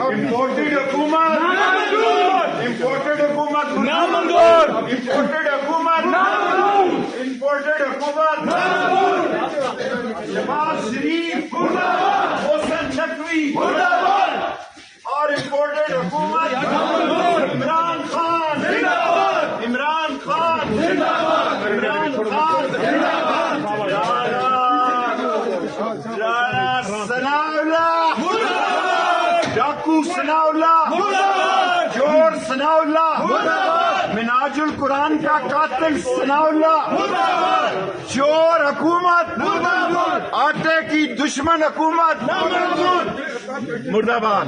Imported حکومت imported حکومت نامنظور امپورٹڈ حکومت امپورٹڈ حکومت جماعت شریف حسن نقوی اور امپورٹڈ حکومت عمران خان عمران خان عمران خان ثناء اللہ ڈاکو ثناء اللہ چور ثناء اللہ مناج القرآن کا قاتل ثناء اللہ چور حکومت آٹے کی دشمن حکومت مرد آباد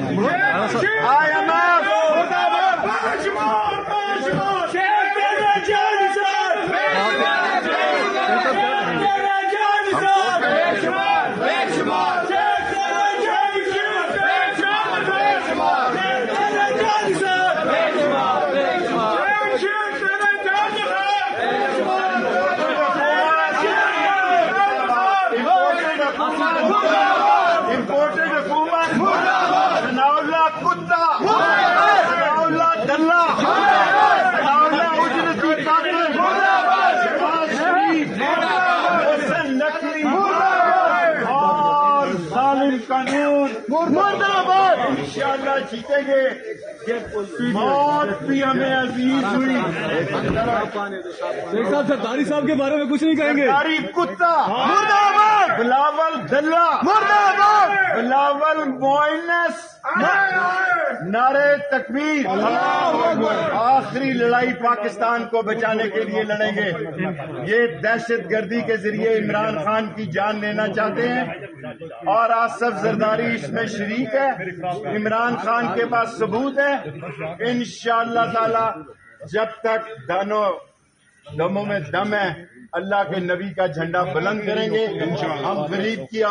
امپورٹڈ حکومت ثناء اللہ کتا ثناء اللہ دلہ ثناء اللہ اجرتی قاتل شہباز شریف حسن نقوی اور ظالم قانون مرد آباد انشاءاللہ جیتیں گے۔ موت بھی ہمیں عزیز ہوئی۔ شیخ صاحب سرداری صاحب کے بارے میں کچھ نہیں کہیں گے؟ سرداری کتا مرد آباد، بلاول دلہ مرد آباد، بلاول موئنس نعرے تکبیر۔ آخری لڑائی پاکستان کو بچانے کے لیے لڑیں گے۔ یہ دہشت گردی کے ذریعے عمران خان کی جان لینا چاہتے ہیں اور آصف زرداری اس میں شریک ہے۔ عمران خان کے پاس ثبوت ہے۔ انشاءاللہ تعالی جب تک دموں میں دم ہے اللہ کے نبی کا جھنڈا بلند کریں گے۔ ہم غریب کی